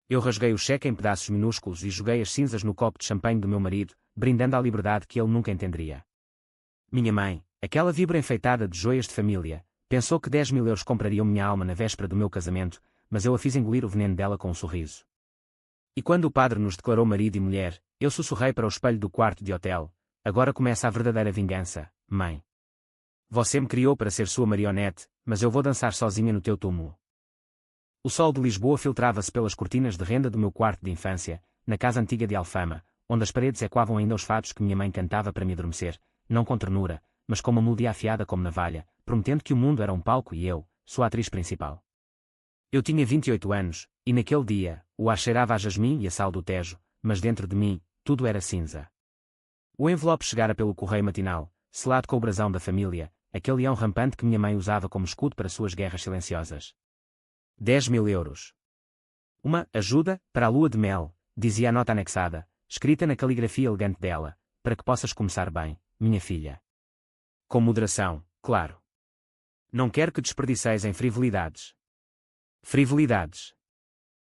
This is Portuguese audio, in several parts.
Eu rasguei o cheque em pedaços minúsculos e joguei as cinzas no copo de champanhe do meu marido, brindando à liberdade que ele nunca entenderia. Minha mãe, aquela vibra enfeitada de joias de família, pensou que 10.000 euros comprariam minha alma na véspera do meu casamento, mas eu a fiz engolir o veneno dela com um sorriso. E quando o padre nos declarou marido e mulher, eu sussurrei para o espelho do quarto de hotel: agora começa a verdadeira vingança, mãe. Você me criou para ser sua marionete, mas eu vou dançar sozinha no teu túmulo. O sol de Lisboa filtrava-se pelas cortinas de renda do meu quarto de infância, na casa antiga de Alfama, onde as paredes ecoavam ainda os fados que minha mãe cantava para me adormecer, não com ternura, mas com uma melodia afiada como navalha, prometendo que o mundo era um palco e eu, sua atriz principal. Eu tinha 28 anos, e naquele dia, o ar cheirava a jasmim e a sal do Tejo, mas dentro de mim, tudo era cinza. O envelope chegara pelo correio matinal, selado com o brasão da família, aquele leão rampante que minha mãe usava como escudo para suas guerras silenciosas. 10.000 euros. Uma ajuda para a lua de mel, dizia a nota anexada, escrita na caligrafia elegante dela, para que possas começar bem, minha filha. Com moderação, claro. Não quero que desperdiceis em frivolidades. Frivolidades.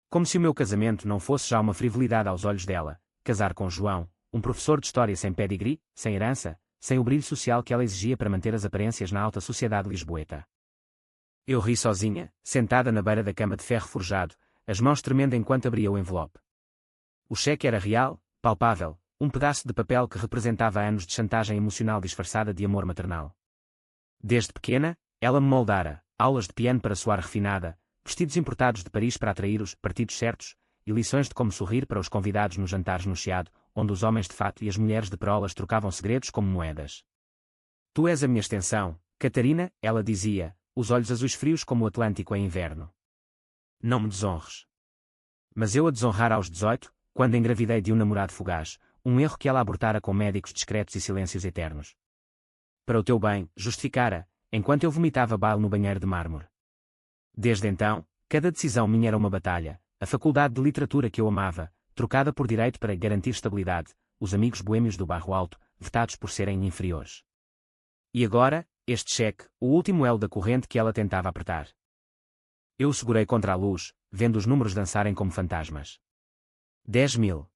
Como se o meu casamento não fosse já uma frivolidade aos olhos dela, casar com João, um professor de história sem pedigree, sem herança, sem o brilho social que ela exigia para manter as aparências na alta sociedade lisboeta. Eu ri sozinha, sentada na beira da cama de ferro forjado, as mãos tremendo enquanto abria o envelope. O cheque era real, palpável, um pedaço de papel que representava anos de chantagem emocional disfarçada de amor maternal. Desde pequena, ela me moldara, aulas de piano para soar refinada, vestidos importados de Paris para atrair os partidos certos, e lições de como sorrir para os convidados nos jantares no Chiado, onde os homens de fato e as mulheres de perolas trocavam segredos como moedas. Tu és a minha extensão, Catarina, ela dizia, os olhos azuis frios como o Atlântico em inverno. Não me desonres. Mas eu a desonrar aos 18, quando engravidei de um namorado fugaz, um erro que ela abortara com médicos discretos e silêncios eternos. Para o teu bem, justificara, enquanto eu vomitava bile no banheiro de mármore. Desde então, cada decisão minha era uma batalha, a faculdade de literatura que eu amava, trocada por direito para garantir estabilidade, os amigos boêmios do Bairro Alto, vetados por serem inferiores. E agora, este cheque, o último elo da corrente que ela tentava apertar. Eu o segurei contra a luz, vendo os números dançarem como fantasmas. 10.000.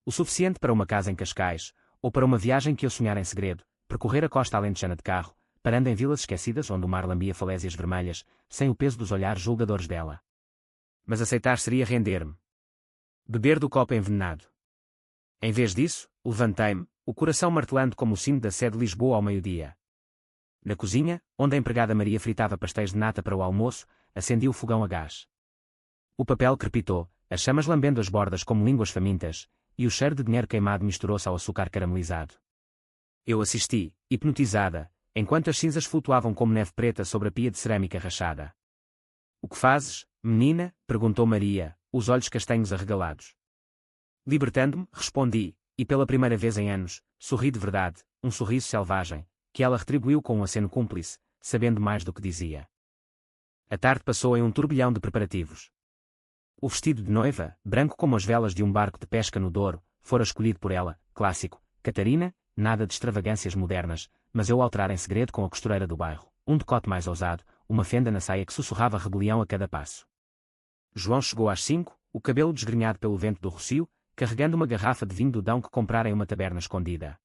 O suficiente para uma casa em Cascais, ou para uma viagem que eu sonhara em segredo, percorrer a costa alentejana de carro, parando em vilas esquecidas onde o mar lambia falésias vermelhas, sem o peso dos olhares julgadores dela. Mas aceitar seria render-me. Beber do copo envenenado. Em vez disso, levantei-me, o coração martelando como o sino da sé de Lisboa ao meio-dia. Na cozinha, onde a empregada Maria fritava pastéis de nata para o almoço, acendi o fogão a gás. O papel crepitou, as chamas lambendo as bordas como línguas famintas, e o cheiro de dinheiro queimado misturou-se ao açúcar caramelizado. Eu assisti, hipnotizada, enquanto as cinzas flutuavam como neve preta sobre a pia de cerâmica rachada. O que fazes, menina? Perguntou Maria, os olhos castanhos arregalados. Libertando-me, respondi, e pela primeira vez em anos, sorri de verdade, um sorriso selvagem, que ela retribuiu com um aceno cúmplice, sabendo mais do que dizia. A tarde passou em um turbilhão de preparativos. O vestido de noiva, branco como as velas de um barco de pesca no Douro, fora escolhido por ela, clássico, Catarina, nada de extravagâncias modernas, mas eu alterar em segredo com a costureira do bairro, um decote mais ousado, uma fenda na saia que sussurrava rebelião a cada passo. João chegou às 5, o cabelo desgrenhado pelo vento do rocio, carregando uma garrafa de vinho do Dão que comprara em uma taberna escondida.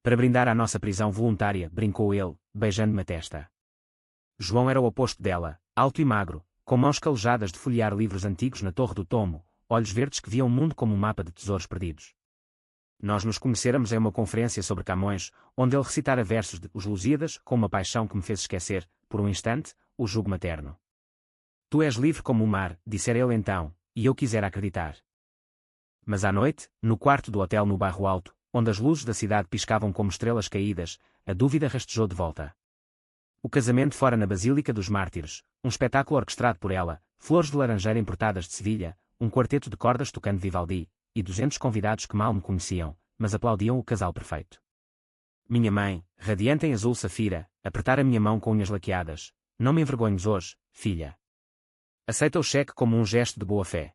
Para brindar à nossa prisão voluntária, brincou ele, beijando-me a testa. João era o oposto dela, alto e magro, com mãos calejadas de folhear livros antigos na Torre do Tomo, olhos verdes que viam o mundo como um mapa de tesouros perdidos. Nós nos conhecéramos em uma conferência sobre Camões, onde ele recitara versos de Os Lusíadas com uma paixão que me fez esquecer, por um instante, o jugo materno. Tu és livre como o mar, dissera ele então, e eu quisera acreditar. Mas à noite, no quarto do hotel no Bairro Alto, onde as luzes da cidade piscavam como estrelas caídas, a dúvida rastejou de volta. O casamento fora na Basílica dos Mártires, um espetáculo orquestrado por ela, flores de laranjeira importadas de Sevilha, um quarteto de cordas tocando Vivaldi, e 200 convidados que mal me conheciam, mas aplaudiam o casal perfeito. Minha mãe, radiante em azul safira, apertara minha mão com unhas laqueadas. Não me envergonhes hoje, filha. Aceita o cheque como um gesto de boa-fé.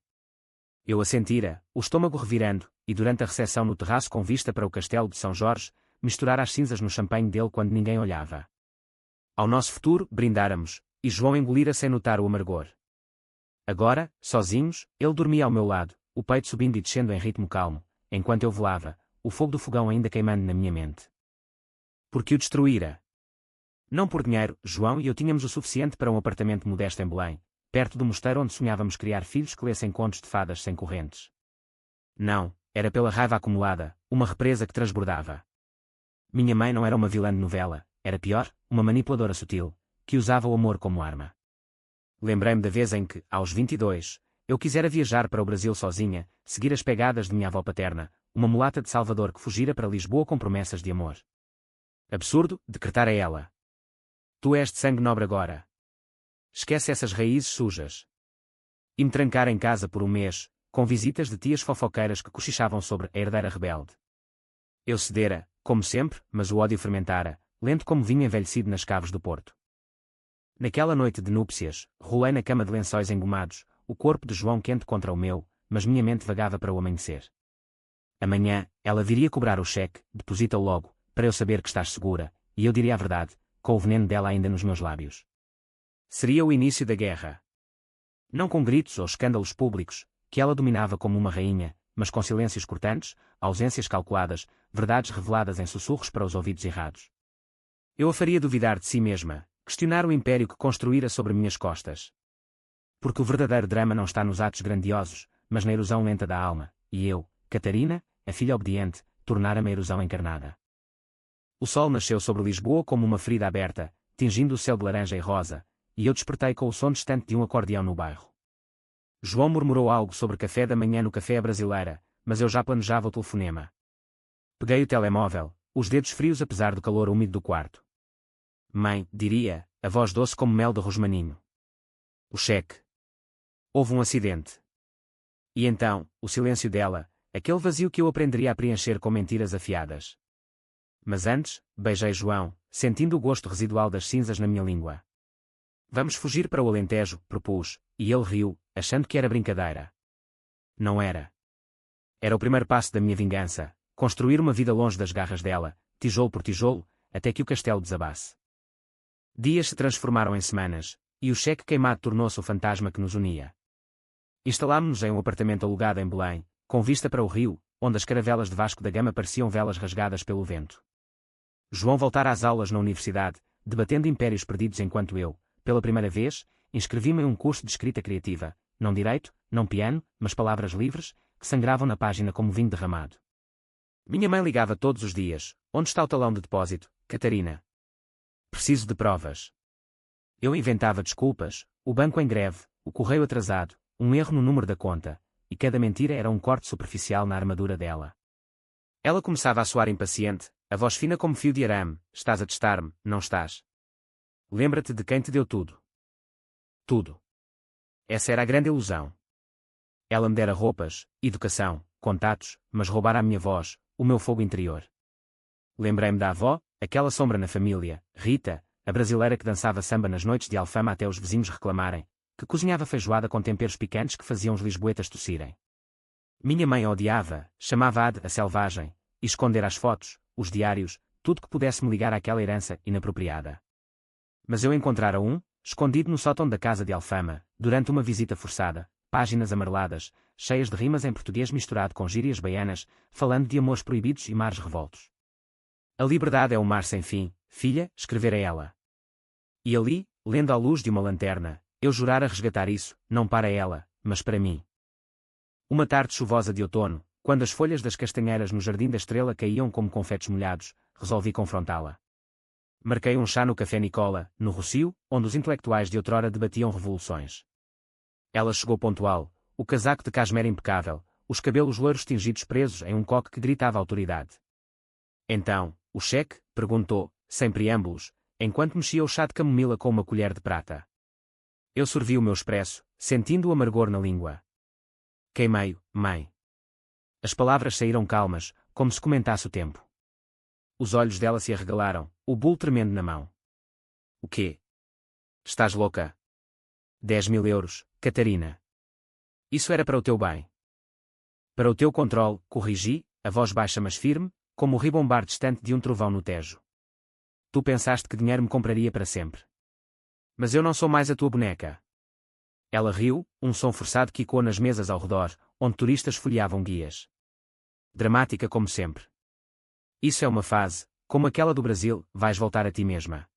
Eu assentira, o estômago revirando, e durante a recepção no terraço com vista para o castelo de São Jorge, misturar as cinzas no champanhe dele quando ninguém olhava. Ao nosso futuro, brindáramos, e João engolira sem notar o amargor. Agora, sozinhos, ele dormia ao meu lado, o peito subindo e descendo em ritmo calmo, enquanto eu velava, o fogo do fogão ainda queimando na minha mente. Porque o destruíra? Não por dinheiro, João e eu tínhamos o suficiente para um apartamento modesto em Belém, perto do mosteiro onde sonhávamos criar filhos que lessem contos de fadas sem correntes. Não, era pela raiva acumulada, uma represa que transbordava. Minha mãe não era uma vilã de novela, era pior, uma manipuladora sutil, que usava o amor como arma. Lembrei-me da vez em que, aos 22, eu quisera viajar para o Brasil sozinha, seguir as pegadas de minha avó paterna, uma mulata de Salvador que fugira para Lisboa com promessas de amor. Absurdo, decretara ela. Tu és de sangue nobre agora. Esquece essas raízes sujas. E me trancar em casa por um mês, com visitas de tias fofoqueiras que cochichavam sobre a herdeira rebelde. Eu cedera, como sempre, mas o ódio fermentara, lento como vinho envelhecido nas caves do Porto. Naquela noite de núpcias, rolei na cama de lençóis engomados, o corpo de João quente contra o meu, mas minha mente vagava para o amanhecer. Amanhã, ela viria cobrar o cheque, deposita-o logo, para eu saber que estás segura, e eu diria a verdade, com o veneno dela ainda nos meus lábios. Seria o início da guerra. Não com gritos ou escândalos públicos, que ela dominava como uma rainha, mas com silêncios cortantes, ausências calculadas, verdades reveladas em sussurros para os ouvidos errados. Eu a faria duvidar de si mesma, questionar o império que construíra sobre minhas costas. Porque o verdadeiro drama não está nos atos grandiosos, mas na erosão lenta da alma, e eu, Catarina, a filha obediente, tornara-me a erosão encarnada. O sol nasceu sobre Lisboa como uma ferida aberta, tingindo o céu de laranja e rosa, e eu despertei com o som distante de um acordeão no bairro. João murmurou algo sobre café da manhã no Café à Brasileira, mas eu já planejava o telefonema. Peguei o telemóvel, os dedos frios apesar do calor úmido do quarto. Mãe, diria, a voz doce como mel de rosmaninho. O cheque. Houve um acidente. E então, o silêncio dela, aquele vazio que eu aprenderia a preencher com mentiras afiadas. Mas antes, beijei João, sentindo o gosto residual das cinzas na minha língua. Vamos fugir para o Alentejo, propus, e ele riu, achando que era brincadeira. Não era. Era o primeiro passo da minha vingança, construir uma vida longe das garras dela, tijolo por tijolo, até que o castelo desabasse. Dias se transformaram em semanas, e o cheque queimado tornou-se o fantasma que nos unia. Instalámos-nos em um apartamento alugado em Belém, com vista para o rio, onde as caravelas de Vasco da Gama pareciam velas rasgadas pelo vento. João voltara às aulas na universidade, debatendo impérios perdidos enquanto eu, pela primeira vez, inscrevi-me em um curso de escrita criativa, não direito, não piano, mas palavras livres, que sangravam na página como vinho derramado. Minha mãe ligava todos os dias: onde está o talão de depósito, Catarina? Preciso de provas. Eu inventava desculpas, o banco em greve, o correio atrasado, um erro no número da conta, e cada mentira era um corte superficial na armadura dela. Ela começava a soar impaciente, a voz fina como fio de arame: estás a testar-me, não estás? Lembra-te de quem te deu tudo. Tudo. Essa era a grande ilusão. Ela me dera roupas, educação, contatos, mas roubara a minha voz, o meu fogo interior. Lembrei-me da avó, aquela sombra na família, Rita, a brasileira que dançava samba nas noites de Alfama até os vizinhos reclamarem, que cozinhava feijoada com temperos picantes que faziam os lisboetas tossirem. Minha mãe a odiava, chamava-a de a selvagem, e esconder as fotos, os diários, tudo que pudesse me ligar àquela herança inapropriada. Mas eu encontrara escondido no sótão da casa de Alfama, durante uma visita forçada, páginas amareladas, cheias de rimas em português misturado com gírias baianas, falando de amores proibidos e mares revoltos. A liberdade é um mar sem fim, filha, escrevera ela. E ali, lendo à luz de uma lanterna, eu jurara resgatar isso, não para ela, mas para mim. Uma tarde chuvosa de outono, quando as folhas das castanheiras no Jardim da Estrela caíam como confetes molhados, resolvi confrontá-la. Marquei um chá no Café Nicola, no Rossio, onde os intelectuais de outrora debatiam revoluções. Ela chegou pontual, o casaco de casmera impecável, os cabelos loiros tingidos presos em um coque que gritava autoridade. Então, o cheque? Perguntou, sem preâmbulos, enquanto mexia o chá de camomila com uma colher de prata. Eu sorvi o meu expresso, sentindo o amargor na língua. Queimei-o, mãe. As palavras saíram calmas, como se comentasse o tempo. Os olhos dela se arregalaram, o bulo tremendo na mão. O quê? Estás louca? 10.000 euros, Catarina. Isso era para o teu bem. Para o teu controle, corrigi, a voz baixa mas firme, como o ribombar distante de um trovão no Tejo. Tu pensaste que dinheiro me compraria para sempre. Mas eu não sou mais a tua boneca. Ela riu, um som forçado quicou nas mesas ao redor, onde turistas folheavam guias. Dramática como sempre. Isso é uma fase, como aquela do Brasil, vais voltar a ti mesma.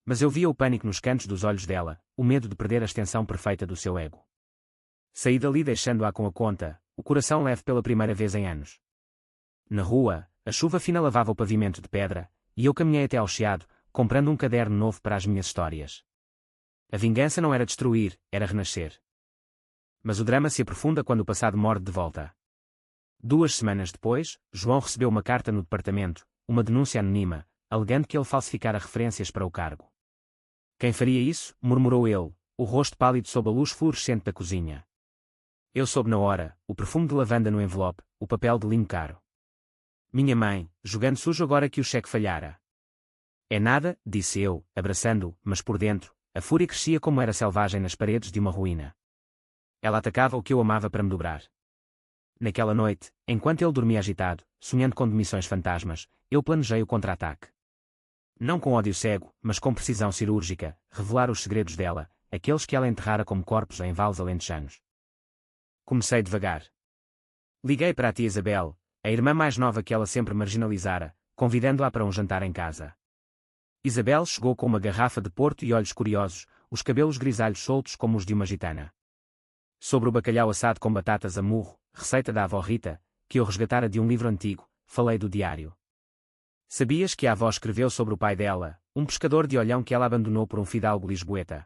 Mas eu via o pânico nos cantos dos olhos dela, o medo de perder a extensão perfeita do seu ego. Saí dali deixando-a com a conta, o coração leve pela primeira vez em anos. Na rua, a chuva fina lavava o pavimento de pedra, e eu caminhei até ao chiado, comprando um caderno novo para as minhas histórias. A vingança não era destruir, era renascer. Mas o drama se aprofunda quando o passado morde de volta. 2 semanas depois, João recebeu uma carta no departamento, uma denúncia anônima, alegando que ele falsificara referências para o cargo. Quem faria isso? Murmurou ele, o rosto pálido sob a luz fluorescente da cozinha. Eu soube na hora, o perfume de lavanda no envelope, o papel de linho caro. Minha mãe, jogando sujo agora que o cheque falhara. É nada, disse eu, abraçando-o, mas por dentro, a fúria crescia como era selvagem nas paredes de uma ruína. Ela atacava o que eu amava para me dobrar. Naquela noite, enquanto ele dormia agitado, sonhando com demissões fantasmas, eu planejei o contra-ataque. Não com ódio cego, mas com precisão cirúrgica, revelar os segredos dela, aqueles que ela enterrara como corpos em vales alentejanos. Comecei devagar. Liguei para a tia Isabel, a irmã mais nova que ela sempre marginalizara, convidando-a para um jantar em casa. Isabel chegou com uma garrafa de porto e olhos curiosos, os cabelos grisalhos soltos como os de uma gitana. Sobre o bacalhau assado com batatas a murro, receita da avó Rita, que eu resgatara de um livro antigo, falei do diário. Sabias que a avó escreveu sobre o pai dela, um pescador de Olhão que ela abandonou por um fidalgo lisboeta?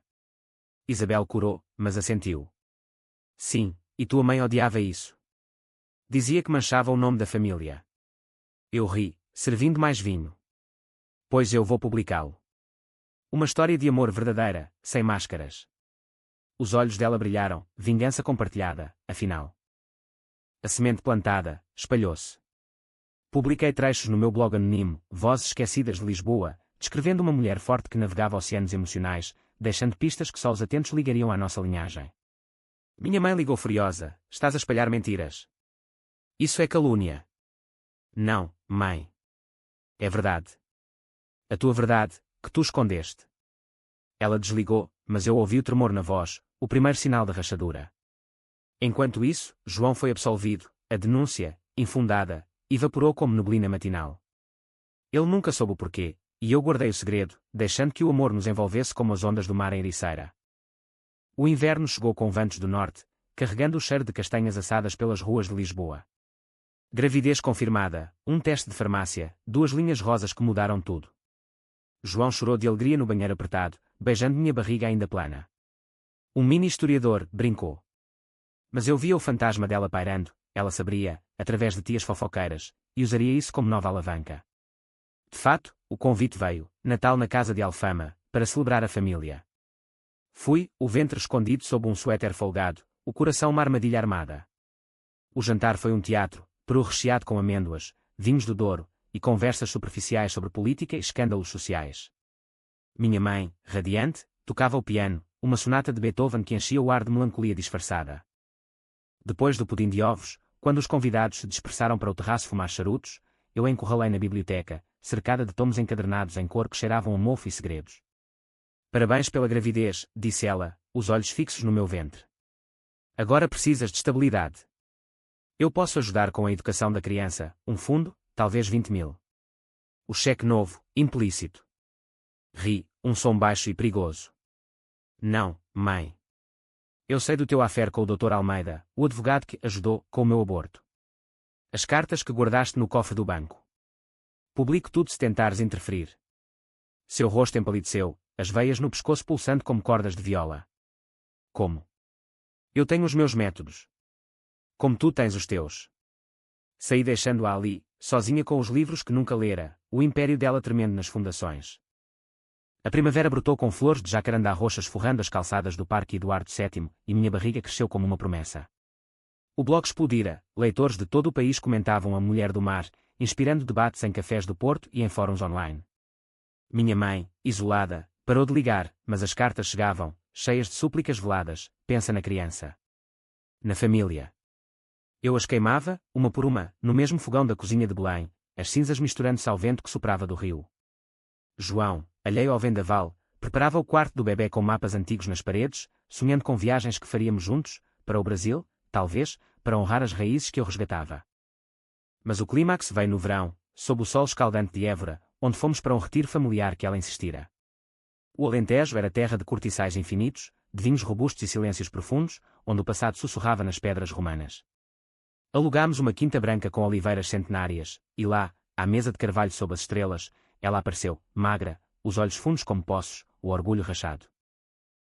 Isabel corou, mas assentiu. Sim, e tua mãe odiava isso. Dizia que manchava o nome da família. Eu ri, servindo mais vinho. Pois eu vou publicá-lo. Uma história de amor verdadeira, sem máscaras. Os olhos dela brilharam, vingança compartilhada, afinal. A semente plantada, espalhou-se. Publiquei trechos no meu blog anónimo, Vozes Esquecidas de Lisboa, descrevendo uma mulher forte que navegava oceanos emocionais, deixando pistas que só os atentos ligariam à nossa linhagem. Minha mãe ligou furiosa, estás a espalhar mentiras. Isso é calúnia. Não, mãe. É verdade. A tua verdade, que tu escondeste. Ela desligou, mas eu ouvi o tremor na voz, o primeiro sinal da rachadura. Enquanto isso, João foi absolvido, a denúncia, infundada, evaporou como neblina matinal. Ele nunca soube o porquê, e eu guardei o segredo, deixando que o amor nos envolvesse como as ondas do mar em Ericeira. O inverno chegou com ventos do norte, carregando o cheiro de castanhas assadas pelas ruas de Lisboa. Gravidez confirmada, um teste de farmácia, 2 linhas rosas que mudaram tudo. João chorou de alegria no banheiro apertado, beijando minha barriga ainda plana. Um mini historiador, brincou. Mas eu via o fantasma dela pairando, ela saberia, através de tias fofoqueiras, e usaria isso como nova alavanca. De fato, o convite veio, Natal na casa de Alfama, para celebrar a família. Fui, o ventre escondido sob um suéter folgado, o coração uma armadilha armada. O jantar foi um teatro, peru recheado com amêndoas, vinhos do Douro, e conversas superficiais sobre política e escândalos sociais. Minha mãe, radiante, tocava o piano, uma sonata de Beethoven que enchia o ar de melancolia disfarçada. Depois do pudim de ovos, quando os convidados se dispersaram para o terraço fumar charutos, eu a encurralei na biblioteca, cercada de tomos encadernados em cor que cheiravam a mofo e segredos. Parabéns pela gravidez, disse ela, os olhos fixos no meu ventre. Agora precisas de estabilidade. Eu posso ajudar com a educação da criança, um fundo, talvez 20.000. O cheque novo, implícito. Ri, um som baixo e perigoso. Não, mãe. Eu sei do teu affair com o Dr. Almeida, o advogado que ajudou com o meu aborto. As cartas que guardaste no cofre do banco. Publico tudo se tentares interferir. Seu rosto empalideceu, as veias no pescoço pulsando como cordas de viola. Como? Eu tenho os meus métodos. Como tu tens os teus. Saí deixando-a ali, sozinha com os livros que nunca lera, o império dela tremendo nas fundações. A primavera brotou com flores de jacarandá roxas forrando as calçadas do Parque Eduardo VII, e minha barriga cresceu como uma promessa. O blog explodira, leitores de todo o país comentavam A Mulher do Mar, inspirando debates em cafés do Porto e em fóruns online. Minha mãe, isolada, parou de ligar, mas as cartas chegavam, cheias de súplicas veladas, pensa na criança. Na família. Eu as queimava, uma por uma, no mesmo fogão da cozinha de Belém, as cinzas misturando-se ao vento que soprava do rio. João, alheio ao vendaval, Preparava o quarto do bebê com mapas antigos nas paredes, sonhando com viagens que faríamos juntos, para o Brasil, talvez, para honrar as raízes que eu resgatava. Mas o clímax veio no verão, sob o sol escaldante de Évora, onde fomos para um retiro familiar que ela insistira. O Alentejo era terra de cortiçais infinitos, de vinhos robustos e silêncios profundos, onde o passado sussurrava nas pedras romanas. Alugámos uma quinta branca com oliveiras centenárias, e lá, à mesa de carvalho sob as estrelas, ela apareceu, magra, os olhos fundos como poços, o orgulho rachado.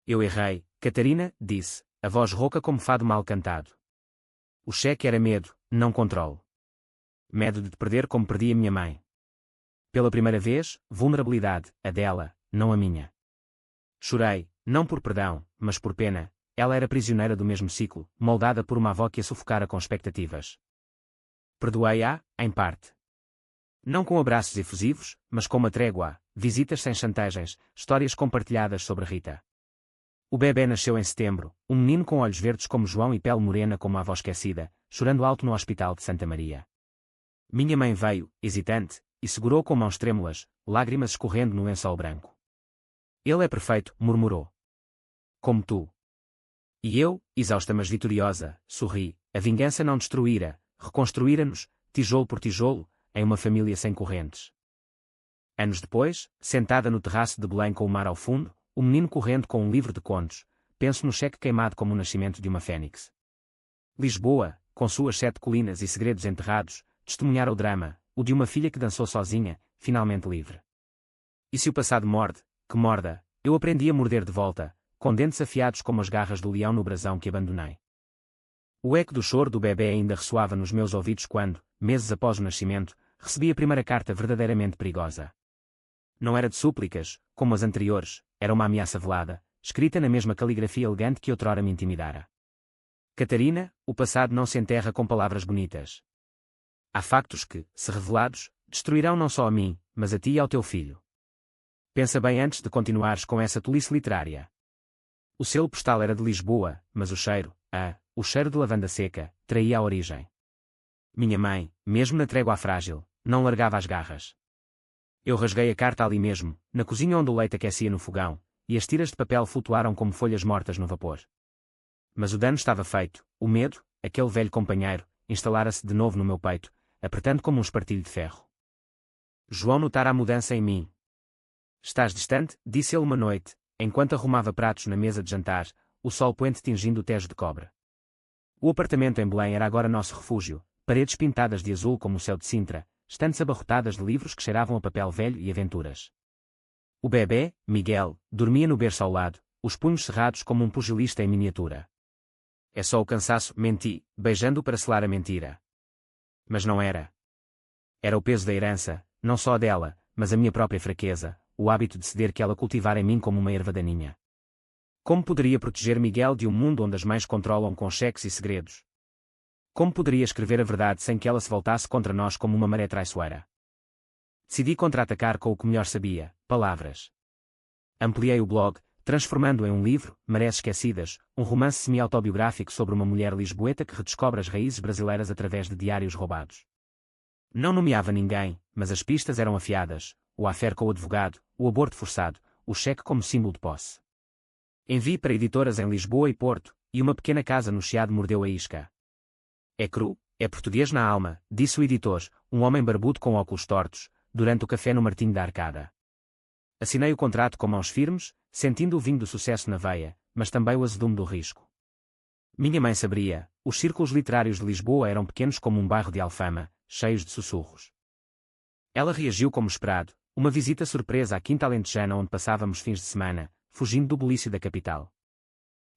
Eu errei, Catarina, disse, a voz rouca como fado mal cantado. O cheque era medo, não controle. Medo de te perder como perdi a minha mãe. Pela primeira vez, vulnerabilidade, a dela, não a minha. Chorei, não por perdão, mas por pena. Ela era prisioneira do mesmo ciclo, moldada por uma avó que a sufocara com expectativas. Perdoei-a, em parte. Não com abraços efusivos, mas com uma trégua, visitas sem chantagens, histórias compartilhadas sobre Rita. O bebê nasceu em setembro, um menino com olhos verdes como João e pele morena como a avó esquecida, chorando alto no hospital de Santa Maria. Minha mãe veio, hesitante, e segurou com mãos trêmulas, lágrimas escorrendo no lençol branco. Ele é perfeito, murmurou. Como tu. E eu, exausta mas vitoriosa, sorri, a vingança não destruíra, reconstruíra-nos, tijolo por tijolo, em uma família sem correntes. Anos depois, sentada no terraço de Belém com o mar ao fundo, o menino correndo com um livro de contos, penso no cheque queimado como o nascimento de uma fênix. Lisboa, com suas 7 colinas e segredos enterrados, testemunhara o drama, o de uma filha que dançou sozinha, finalmente livre. E se o passado morde, que morda, eu aprendi a morder de volta, com dentes afiados como as garras do leão no brasão que abandonei. O eco do choro do bebê ainda ressoava nos meus ouvidos quando, meses após o nascimento, recebi a primeira carta verdadeiramente perigosa. Não era de súplicas, como as anteriores, era uma ameaça velada, escrita na mesma caligrafia elegante que outrora me intimidara. Catarina, o passado não se enterra com palavras bonitas. Há factos que, se revelados, destruirão não só a mim, mas a ti e ao teu filho. Pensa bem antes de continuares com essa tolice literária. O selo postal era de Lisboa, mas o cheiro de lavanda seca, traía a origem. Minha mãe, mesmo na trégua frágil, não largava as garras. Eu rasguei a carta ali mesmo, na cozinha onde o leite aquecia no fogão, e as tiras de papel flutuaram como folhas mortas no vapor. Mas o dano estava feito, o medo, aquele velho companheiro, instalara-se de novo no meu peito, apertando como um espartilho de ferro. João notara a mudança em mim. Estás distante, disse ele uma noite, enquanto arrumava pratos na mesa de jantar, o sol poente tingindo o tejo de cobre. O apartamento em Belém era agora nosso refúgio, paredes pintadas de azul como o céu de Sintra, estantes abarrotadas de livros que cheiravam a papel velho e aventuras. O bebê, Miguel, dormia no berço ao lado, os punhos cerrados como um pugilista em miniatura. É só o cansaço, menti, beijando-o para selar a mentira. Mas não era. Era o peso da herança, não só a dela, mas a minha própria fraqueza, o hábito de ceder que ela cultivara em mim como uma erva daninha. Como poderia proteger Miguel de um mundo onde as mães controlam com cheques e segredos? Como poderia escrever a verdade sem que ela se voltasse contra nós como uma maré traiçoeira? Decidi contra-atacar com o que melhor sabia, palavras. Ampliei o blog, transformando-o em um livro, Marés Esquecidas, um romance semi-autobiográfico sobre uma mulher lisboeta que redescobre as raízes brasileiras através de diários roubados. Não nomeava ninguém, mas as pistas eram afiadas, o affaire com o advogado, o aborto forçado, o cheque como símbolo de posse. Enviei para editoras em Lisboa e Porto, e uma pequena casa no Chiado mordeu a isca. É cru, é português na alma, disse o editor, um homem barbudo com óculos tortos, durante o café no Martinho da Arcada. Assinei o contrato com mãos firmes, sentindo o vinho do sucesso na veia, mas também o azedume do risco. Minha mãe saberia, os círculos literários de Lisboa eram pequenos como um bairro de Alfama, cheios de sussurros. Ela reagiu como esperado, uma visita surpresa à Quinta Alentejana onde passávamos fins de semana, fugindo do bulício da capital.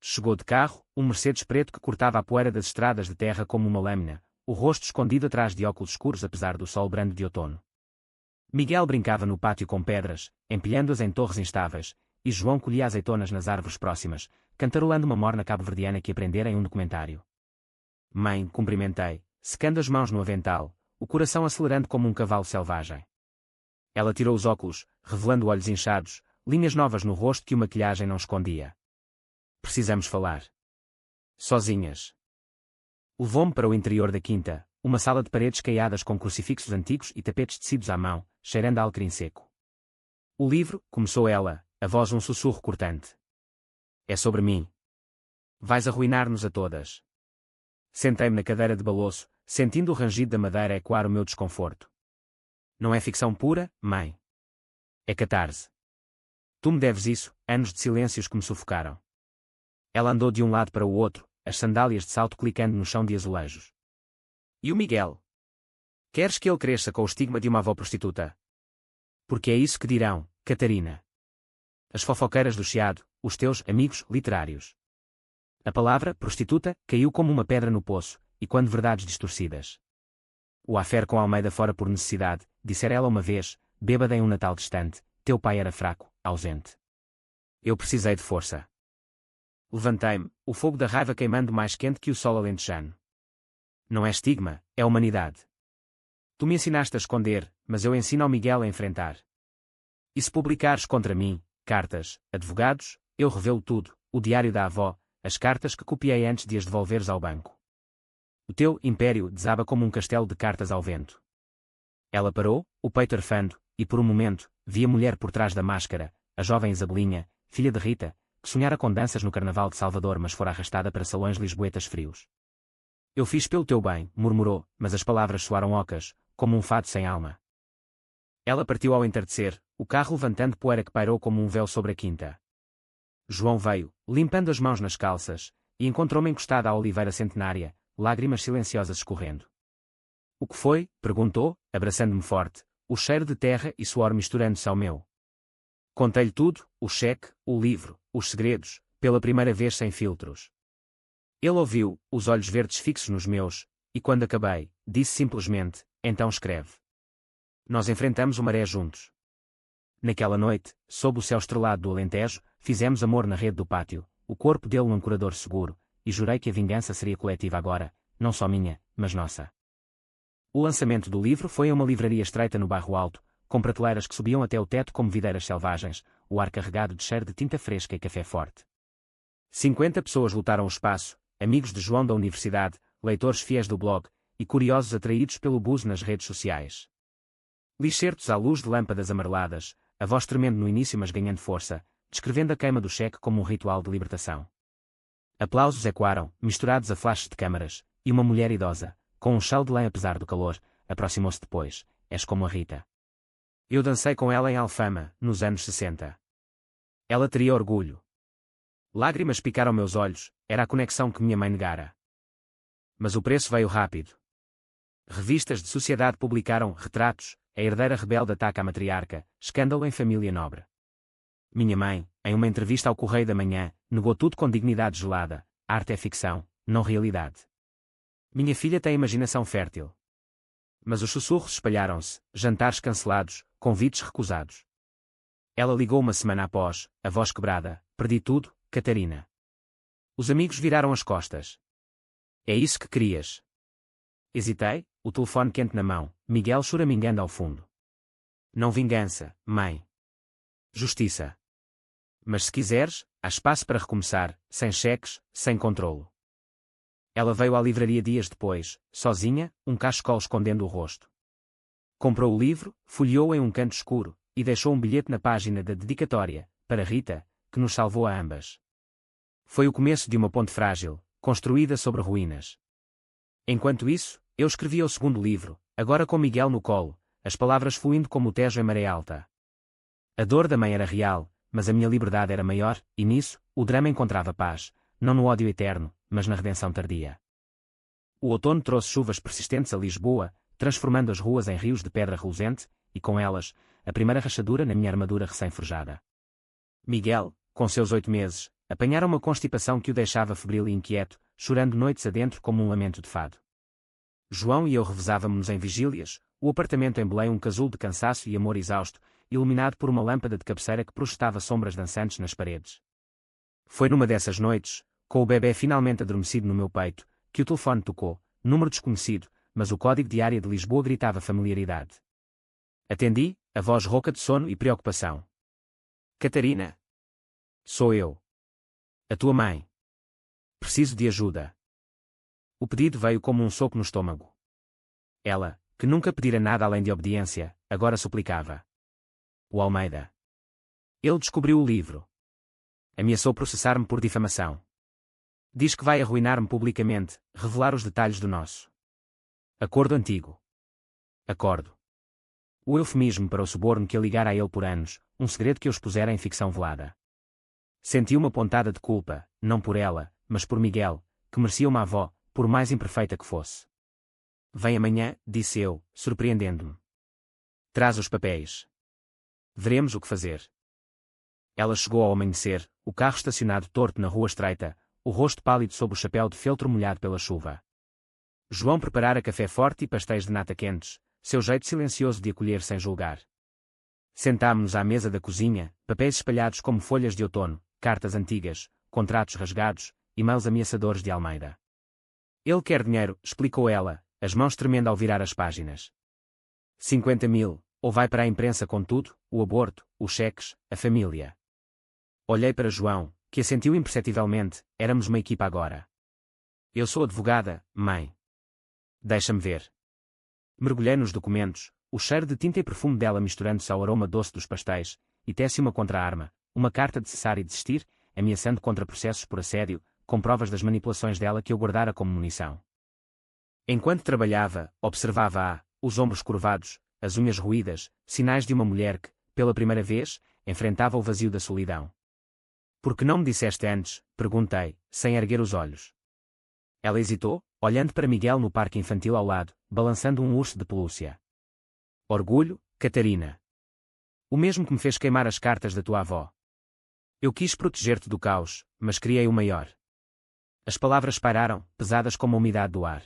Chegou de carro, um Mercedes preto que cortava a poeira das estradas de terra como uma lâmina, o rosto escondido atrás de óculos escuros apesar do sol brando de outono. Miguel brincava no pátio com pedras, empilhando-as em torres instáveis, e João colhia azeitonas nas árvores próximas, cantarolando uma morna cabo-verdiana que aprendera em um documentário. Mãe, cumprimentei, secando as mãos no avental, o coração acelerando como um cavalo selvagem. Ela tirou os óculos, revelando olhos inchados, linhas novas no rosto que a maquilhagem não escondia. Precisamos falar. Sozinhas. Levou-me para o interior da quinta, uma sala de paredes caiadas com crucifixos antigos e tapetes tecidos à mão, cheirando a alecrim seco. O livro, começou ela, a voz um sussurro cortante. É sobre mim. Vais arruinar-nos a todas. Sentei-me na cadeira de balouço, sentindo o rangido da madeira ecoar o meu desconforto. Não é ficção pura, mãe. É catarse. Tu me deves isso, anos de silêncios que me sufocaram. Ela andou de um lado para o outro, as sandálias de salto clicando no chão de azulejos. E o Miguel? Queres que ele cresça com o estigma de uma avó prostituta? Porque é isso que dirão, Catarina. As fofoqueiras do Chiado, os teus amigos literários. A palavra prostituta caiu como uma pedra no poço, e quando verdades distorcidas. O affaire com Almeida fora por necessidade, dissera ela uma vez, bêbada em um Natal distante, teu pai era fraco, ausente. Eu precisei de força. Levantei-me, o fogo da raiva queimando mais quente que o sol alentejano. Não é estigma, é humanidade. Tu me ensinaste a esconder, mas eu ensino ao Miguel a enfrentar. E se publicares contra mim, cartas, advogados, eu revelo tudo, o diário da avó, as cartas que copiei antes de as devolveres ao banco. O teu império desaba como um castelo de cartas ao vento. Ela parou, o peito arfando, e por um momento, vi a mulher por trás da máscara, a jovem Isabelinha, filha de Rita, que sonhara com danças no Carnaval de Salvador mas fora arrastada para salões lisboetas frios. Eu fiz pelo teu bem, murmurou, mas as palavras soaram ocas, como um fado sem alma. Ela partiu ao entardecer, o carro levantando poeira que pairou como um véu sobre a quinta. João veio, limpando as mãos nas calças, e encontrou-me encostada à oliveira centenária, lágrimas silenciosas escorrendo. O que foi? Perguntou, abraçando-me forte, o cheiro de terra e suor misturando-se ao meu. Contei-lhe tudo, o cheque, o livro, os segredos, pela primeira vez sem filtros. Ele ouviu, os olhos verdes fixos nos meus, e quando acabei, disse simplesmente, então escreve. Nós enfrentamos o maré juntos. Naquela noite, sob o céu estrelado do Alentejo, fizemos amor na rede do pátio, o corpo dele num corredor seguro, e jurei que a vingança seria coletiva agora, não só minha, mas nossa. O lançamento do livro foi a uma livraria estreita no Bairro Alto, com prateleiras que subiam até o teto como videiras selvagens, o ar carregado de cheiro de tinta fresca e café forte. 50 pessoas lotaram o espaço, amigos de João da universidade, leitores fiéis do blog, e curiosos atraídos pelo buzz nas redes sociais. Lixertos à luz de lâmpadas amareladas, a voz tremendo no início mas ganhando força, descrevendo a queima do cheque como um ritual de libertação. Aplausos ecoaram, misturados a flashes de câmaras, e uma mulher idosa, com um chal de lã apesar do calor, aproximou-se depois, és como a Rita. Eu dancei com ela em Alfama, nos anos 60. Ela teria orgulho. Lágrimas picaram meus olhos, era a conexão que minha mãe negara. Mas o preço veio rápido. Revistas de sociedade publicaram retratos, a herdeira rebelde ataca a matriarca, escândalo em família nobre. Minha mãe, em uma entrevista ao Correio da Manhã, negou tudo com dignidade gelada, arte é ficção, não realidade. Minha filha tem imaginação fértil. Mas os sussurros espalharam-se, jantares cancelados, convites recusados. Ela ligou uma semana após, a voz quebrada, perdi tudo, Catarina. Os amigos viraram as costas. É isso que querias? Hesitei, o telefone quente na mão, Miguel choramingando ao fundo. Não vingança, mãe. Justiça. Mas se quiseres, há espaço para recomeçar, sem cheques, sem controlo. Ela veio à livraria dias depois, sozinha, um cachecol escondendo o rosto. Comprou o livro, folheou em um canto escuro, e deixou um bilhete na página da dedicatória, para Rita, que nos salvou a ambas. Foi o começo de uma ponte frágil, construída sobre ruínas. Enquanto isso, eu escrevia o segundo livro, agora com Miguel no colo, as palavras fluindo como o Tejo em maré alta. A dor da mãe era real, mas a minha liberdade era maior, e nisso, o drama encontrava paz, não no ódio eterno, mas na redenção tardia. O outono trouxe chuvas persistentes a Lisboa, transformando as ruas em rios de pedra reluzente, e com elas, a primeira rachadura na minha armadura recém-forjada. Miguel, com seus 8 meses, apanhara uma constipação que o deixava febril e inquieto, chorando noites adentro como um lamento de fado. João e eu revezávamos-nos em vigílias, o apartamento em Belém um casulo de cansaço e amor exausto, iluminado por uma lâmpada de cabeceira que projetava sombras dançantes nas paredes. Foi numa dessas noites, com o bebê finalmente adormecido no meu peito, que o telefone tocou, número desconhecido, mas o código de área de Lisboa gritava familiaridade. Atendi, a voz rouca de sono e preocupação. Catarina. Sou eu. A tua mãe. Preciso de ajuda. O pedido veio como um soco no estômago. Ela, que nunca pedira nada além de obediência, agora suplicava. O Almeida. Ele descobriu o livro. Ameaçou processar-me por difamação. Diz que vai arruinar-me publicamente, revelar os detalhes do nosso acordo antigo. Acordo. O eufemismo para o suborno que a ligara a ele por anos, um segredo que eu expusera em ficção velada. Senti uma pontada de culpa, não por ela, mas por Miguel, que merecia uma avó, por mais imperfeita que fosse. Vem amanhã, disse eu, surpreendendo-me. Traz os papéis. Veremos o que fazer. Ela chegou ao amanhecer, o carro estacionado torto na rua estreita, o rosto pálido sob o chapéu de feltro molhado pela chuva. João preparara café forte e pastéis de nata quentes, seu jeito silencioso de acolher sem julgar. Sentámo-nos à mesa da cozinha, papéis espalhados como folhas de outono, cartas antigas, contratos rasgados, e-mails ameaçadores de Almeida. Ele quer dinheiro, explicou ela, as mãos tremendo ao virar as páginas. 50.000, ou vai para a imprensa com tudo, o aborto, os cheques, a família. Olhei para João, que assentiu imperceptivelmente, éramos uma equipa agora. Eu sou advogada, mãe. Deixa-me ver. Mergulhei nos documentos, o cheiro de tinta e perfume dela misturando-se ao aroma doce dos pastéis, e tece uma contra-arma, uma carta de cessar e desistir, ameaçando contra processos por assédio, com provas das manipulações dela que eu guardara como munição. Enquanto trabalhava, observava-a, os ombros curvados, as unhas roídas, sinais de uma mulher que, pela primeira vez, enfrentava o vazio da solidão. Por que não me disseste antes? Perguntei, sem erguer os olhos. Ela hesitou, olhando para Miguel no parque infantil ao lado, balançando um urso de pelúcia. Orgulho, Catarina. O mesmo que me fez queimar as cartas da tua avó. Eu quis proteger-te do caos, mas criei o maior. As palavras pairaram, pesadas como a umidade do ar.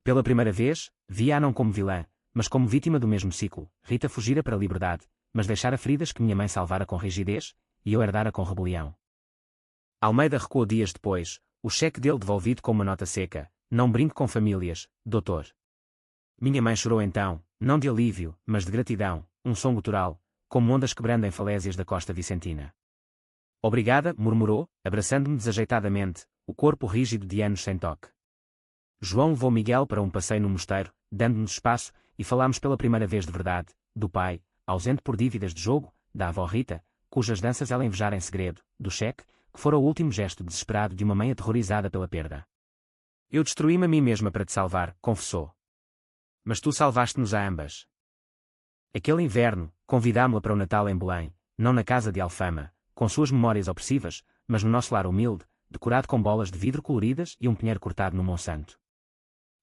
Pela primeira vez, via-a não como vilã, mas como vítima do mesmo ciclo. Rita fugira para a liberdade, mas deixara feridas que minha mãe salvara com rigidez, e eu herdara com rebelião. Almeida recuou dias depois, o cheque dele devolvido com uma nota seca. Não brinque com famílias, doutor. Minha mãe chorou então, não de alívio, mas de gratidão, um som gutural, como ondas quebrando em falésias da costa vicentina. Obrigada, murmurou, abraçando-me desajeitadamente, o corpo rígido de anos sem toque. João levou Miguel para um passeio no mosteiro, dando-nos espaço, e falámos pela primeira vez de verdade, do pai, ausente por dívidas de jogo, da avó Rita, cujas danças ela invejara em segredo, do cheque, que fora o último gesto desesperado de uma mãe aterrorizada pela perda. Eu destruí-me a mim mesma para te salvar, confessou. Mas tu salvaste-nos a ambas. Aquele inverno, convidámo-la para o Natal em Belém, não na casa de Alfama, com suas memórias opressivas, mas no nosso lar humilde, decorado com bolas de vidro coloridas e um pinheiro cortado no Monsanto.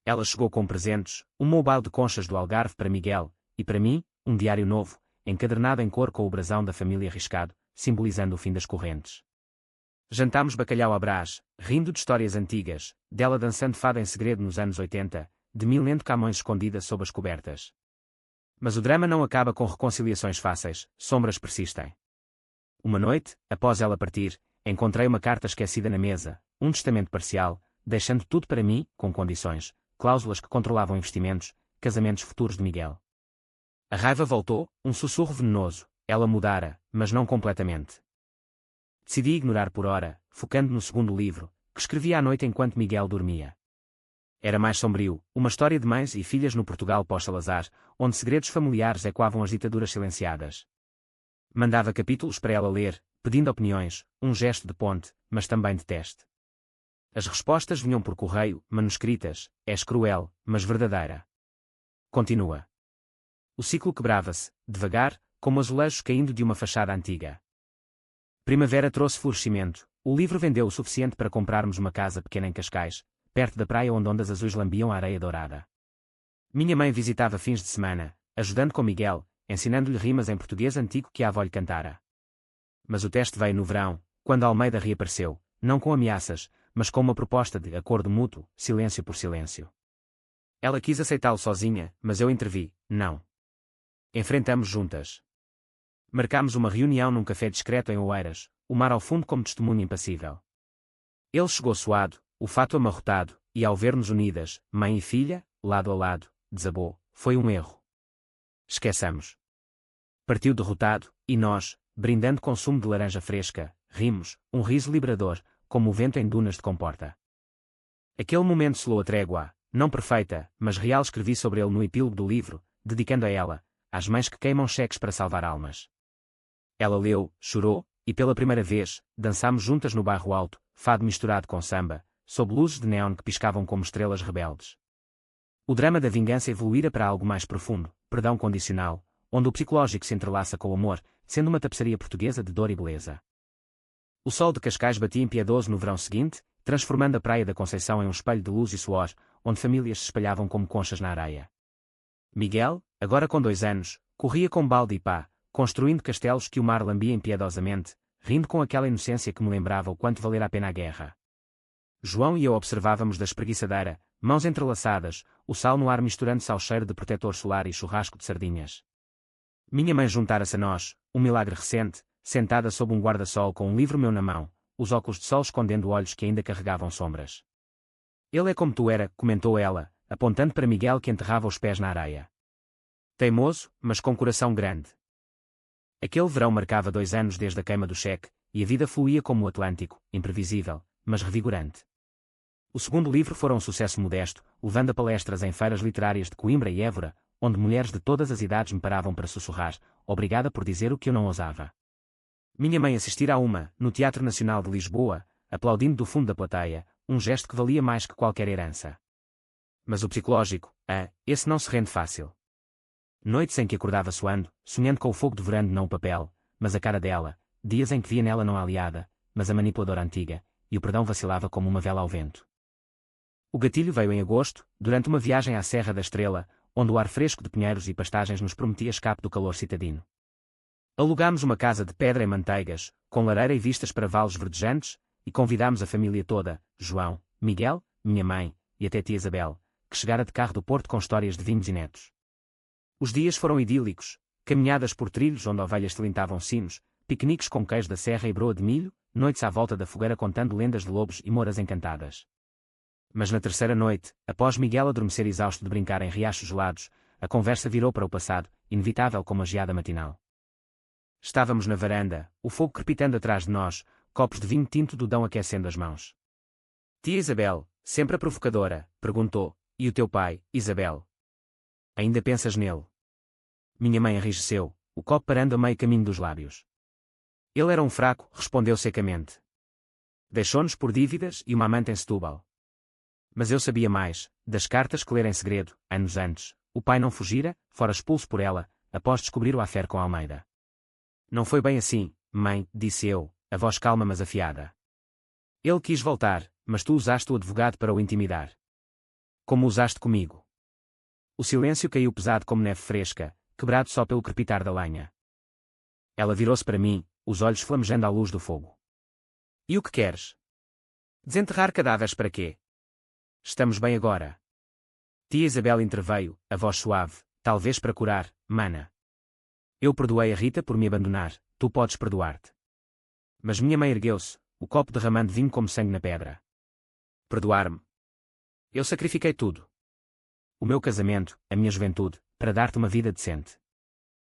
Ela chegou com presentes, um mobile de conchas do Algarve para Miguel, e para mim, um diário novo, encadernado em cor com o brasão da família riscado, simbolizando o fim das correntes. Jantámos bacalhau à brás, rindo de histórias antigas, dela dançando fado em segredo nos anos 80, de mim lendo Camões escondida sob as cobertas. Mas o drama não acaba com reconciliações fáceis, sombras persistem. Uma noite, após ela partir, encontrei uma carta esquecida na mesa, um testamento parcial, deixando tudo para mim, com condições, cláusulas que controlavam investimentos, casamentos futuros de Miguel. A raiva voltou, um sussurro venenoso, ela mudara, mas não completamente. Decidi ignorar por hora, focando no segundo livro, que escrevi à noite enquanto Miguel dormia. Era mais sombrio, uma história de mães e filhas no Portugal pós-Salazar, onde segredos familiares ecoavam as ditaduras silenciadas. Mandava capítulos para ela ler, pedindo opiniões, um gesto de ponte, mas também de teste. As respostas vinham por correio, manuscritas, és cruel, mas verdadeira. Continua. O ciclo quebrava-se, devagar, como azulejos caindo de uma fachada antiga. Primavera trouxe florescimento, o livro vendeu o suficiente para comprarmos uma casa pequena em Cascais, perto da praia onde ondas azuis lambiam a areia dourada. Minha mãe visitava fins de semana, ajudando com Miguel, ensinando-lhe rimas em português antigo que a avó lhe cantara. Mas o teste veio no verão, quando Almeida reapareceu, não com ameaças, mas com uma proposta de acordo mútuo, silêncio por silêncio. Ela quis aceitá-lo sozinha, mas eu intervi, não. Enfrentamos juntas. Marcámos uma reunião num café discreto em Oeiras, o mar ao fundo como testemunha impassível. Ele chegou suado, o fato amarrotado, e ao ver-nos unidas, mãe e filha, lado a lado, desabou, foi um erro. Esqueçamos. Partiu derrotado, e nós, brindando com sumo de laranja fresca, rimos, um riso liberador, como o vento em dunas de comporta. Aquele momento selou a trégua, não perfeita, mas real. Escrevi sobre ele no epílogo do livro, dedicando a ela, às mães que queimam cheques para salvar almas. Ela leu, chorou, e pela primeira vez, dançámos juntas no bairro alto, fado misturado com samba, sob luzes de neon que piscavam como estrelas rebeldes. O drama da vingança evoluíra para algo mais profundo, perdão condicional, onde o psicológico se entrelaça com o amor, sendo uma tapeçaria portuguesa de dor e beleza. O sol de Cascais batia impiedoso no verão seguinte, transformando a Praia da Conceição em um espelho de luz e suor, onde famílias se espalhavam como conchas na areia. Miguel, agora com 2 anos, corria com balde e pá, construindo castelos que o mar lambia impiedosamente, rindo com aquela inocência que me lembrava o quanto valera a pena a guerra. João e eu observávamos da espreguiçadeira, mãos entrelaçadas, o sal no ar misturando-se ao cheiro de protetor solar e churrasco de sardinhas. Minha mãe juntara-se a nós, um milagre recente, sentada sob um guarda-sol com um livro meu na mão, os óculos de sol escondendo olhos que ainda carregavam sombras. Ele é como tu era, comentou ela, apontando para Miguel que enterrava os pés na areia. Teimoso, mas com coração grande. Aquele verão marcava 2 anos desde a queima do cheque, e a vida fluía como o Atlântico, imprevisível, mas revigorante. O segundo livro fora um sucesso modesto, levando a palestras em feiras literárias de Coimbra e Évora, onde mulheres de todas as idades me paravam para sussurrar, obrigada por dizer o que eu não ousava. Minha mãe assistira a uma, no Teatro Nacional de Lisboa, aplaudindo do fundo da plateia, um gesto que valia mais que qualquer herança. Mas o psicológico, esse não se rende fácil. Noites em que acordava suando, sonhando com o fogo devorando não o papel, mas a cara dela, dias em que via nela não a aliada, mas a manipuladora antiga, e o perdão vacilava como uma vela ao vento. O gatilho veio em agosto, durante uma viagem à Serra da Estrela, onde o ar fresco de pinheiros e pastagens nos prometia escape do calor citadino. Alugámos uma casa de pedra e manteigas, com lareira e vistas para vales verdejantes, e convidámos a família toda, João, Miguel, minha mãe, e até tia Isabel, que chegara de carro do Porto com histórias de vinhos e netos. Os dias foram idílicos, caminhadas por trilhos onde ovelhas tilintavam sinos, piqueniques com queijo da serra e broa de milho, noites à volta da fogueira contando lendas de lobos e moras encantadas. Mas na terceira noite, após Miguel adormecer exausto de brincar em riachos gelados, a conversa virou para o passado, inevitável como a geada matinal. Estávamos na varanda, o fogo crepitando atrás de nós, copos de vinho tinto do Dão aquecendo as mãos. Tia Isabel, sempre a provocadora, perguntou, e o teu pai, Isabel? Ainda pensas nele? Minha mãe enrijeceu, o copo parando a meio caminho dos lábios. Ele era um fraco, respondeu secamente. Deixou-nos por dívidas e uma amante em Setúbal. Mas eu sabia mais, das cartas que lera em segredo, anos antes, o pai não fugira, fora expulso por ela, após descobrir o affaire com Almeida. Não foi bem assim, mãe, disse eu, a voz calma mas afiada. Ele quis voltar, mas tu usaste o advogado para o intimidar. Como usaste comigo. O silêncio caiu pesado como neve fresca, quebrado só pelo crepitar da lenha. Ela virou-se para mim, os olhos flamejando à luz do fogo. E o que queres? Desenterrar cadáveres para quê? Estamos bem agora. Tia Isabel interveio, a voz suave, talvez para curar, mana. Eu perdoei a Rita por me abandonar, tu podes perdoar-te. Mas minha mãe ergueu-se, o copo derramando vinho como sangue na pedra. Perdoar-me? Eu sacrifiquei tudo. O meu casamento, a minha juventude, para dar-te uma vida decente.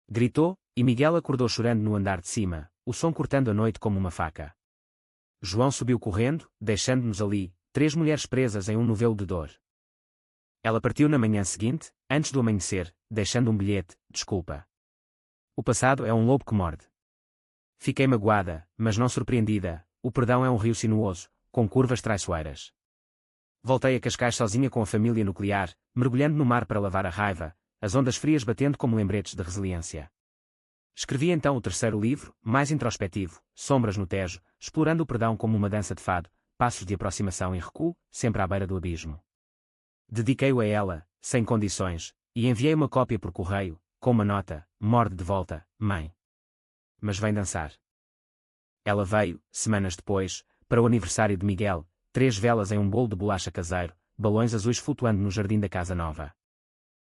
Gritou, e Miguel acordou chorando no andar de cima, o som cortando a noite como uma faca. João subiu correndo, deixando-nos ali, 3 mulheres presas em um novelo de dor. Ela partiu na manhã seguinte, antes do amanhecer, deixando um bilhete, desculpa. O passado é um lobo que morde. Fiquei magoada, mas não surpreendida, o perdão é um rio sinuoso, com curvas traiçoeiras. Voltei a Cascais sozinha com a família nuclear, mergulhando no mar para lavar a raiva, as ondas frias batendo como lembretes de resiliência. Escrevi então o terceiro livro, mais introspectivo, Sombras no Tejo, explorando o perdão como uma dança de fado, passos de aproximação e recuo, sempre à beira do abismo. Dediquei-o a ela, sem condições, e enviei uma cópia por correio, com uma nota, morde de volta, mãe. Mas vem dançar. Ela veio, semanas depois, para o aniversário de Miguel, 3 velas em um bolo de bolacha caseiro, balões azuis flutuando no jardim da casa nova.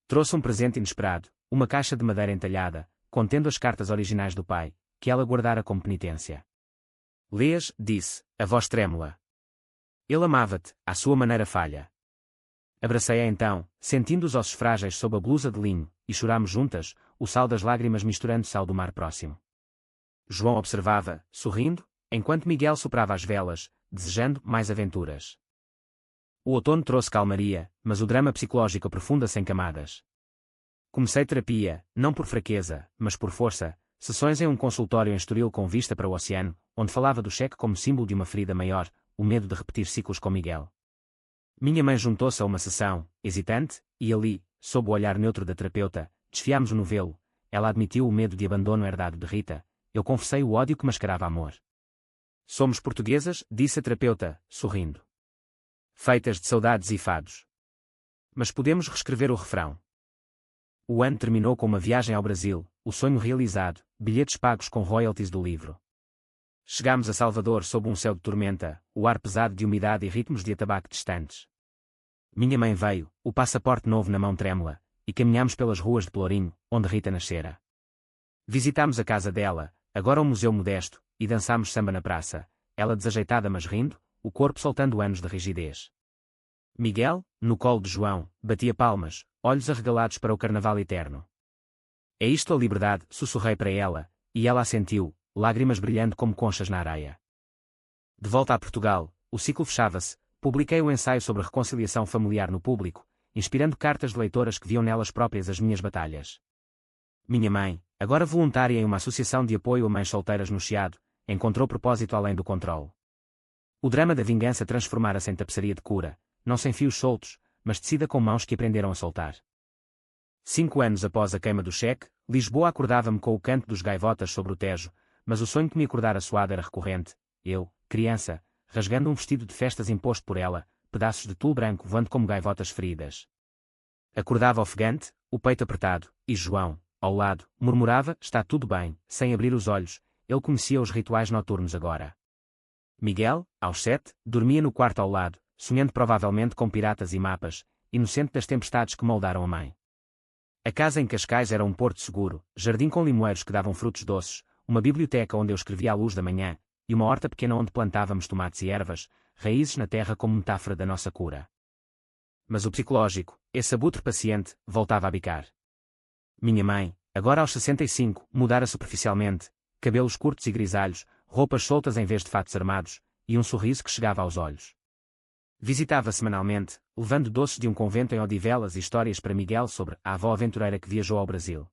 Trouxe um presente inesperado, uma caixa de madeira entalhada, contendo as cartas originais do pai, que ela guardara como penitência. Lês, disse, a voz trêmula. Ele amava-te, à sua maneira falha. Abracei-a então, sentindo os ossos frágeis sob a blusa de linho, e chorámos juntas, o sal das lágrimas misturando-se ao do mar próximo. João observava, sorrindo, enquanto Miguel soprava as velas, desejando mais aventuras. O outono trouxe calmaria, mas o drama psicológico aprofunda-se em camadas. Comecei terapia, não por fraqueza, mas por força, sessões em um consultório em Estoril com vista para o oceano, onde falava do cheque como símbolo de uma ferida maior, o medo de repetir ciclos com Miguel. Minha mãe juntou-se a uma sessão, hesitante, e ali, sob o olhar neutro da terapeuta, desfiámos o novelo. Ela admitiu o medo de abandono herdado de Rita, eu confessei o ódio que mascarava amor. Somos portuguesas, disse a terapeuta, sorrindo. Feitas de saudades e fados. Mas podemos reescrever o refrão. O ano terminou com uma viagem ao Brasil, o sonho realizado, bilhetes pagos com royalties do livro. Chegámos a Salvador sob um céu de tormenta, o ar pesado de umidade e ritmos de atabaque distantes. Minha mãe veio, o passaporte novo na mão trêmula, e caminhámos pelas ruas de Pelourinho, onde Rita nascera. Visitámos a casa dela, agora um museu modesto, e dançámos samba na praça, ela desajeitada mas rindo, o corpo soltando anos de rigidez. Miguel, no colo de João, batia palmas, olhos arregalados para o carnaval eterno. É isto a liberdade, sussurrei para ela, e ela assentiu, lágrimas brilhando como conchas na areia. De volta a Portugal, o ciclo fechava-se, publiquei o ensaio sobre reconciliação familiar no público, inspirando cartas de leitoras que viam nelas próprias as minhas batalhas. Minha mãe, agora voluntária em uma associação de apoio a mães solteiras no Chiado, encontrou propósito além do controle. O drama da vingança transformara-se em tapeçaria de cura, não sem fios soltos, mas tecida com mãos que aprenderam a soltar. 5 anos após a queima do cheque, Lisboa acordava-me com o canto dos gaivotas sobre o Tejo, mas o sonho que me acordara suado era recorrente. Eu, criança, rasgando um vestido de festas imposto por ela, pedaços de tul branco voando como gaivotas feridas. Acordava ofegante, o peito apertado, e João, ao lado, murmurava, está tudo bem, sem abrir os olhos, ele conhecia os rituais noturnos agora. Miguel, aos 7, dormia no quarto ao lado, sonhando provavelmente com piratas e mapas, inocente das tempestades que moldaram a mãe. A casa em Cascais era um porto seguro, jardim com limoeiros que davam frutos doces, uma biblioteca onde eu escrevia à luz da manhã, e uma horta pequena onde plantávamos tomates e ervas, raízes na terra como metáfora da nossa cura. Mas o psicológico, esse abutre paciente, voltava a bicar. Minha mãe, agora aos 65, mudara superficialmente, cabelos curtos e grisalhos, roupas soltas em vez de fatos armados, e um sorriso que chegava aos olhos. Visitava semanalmente, levando doces de um convento em Odivelas e histórias para Miguel sobre a avó aventureira que viajou ao Brasil.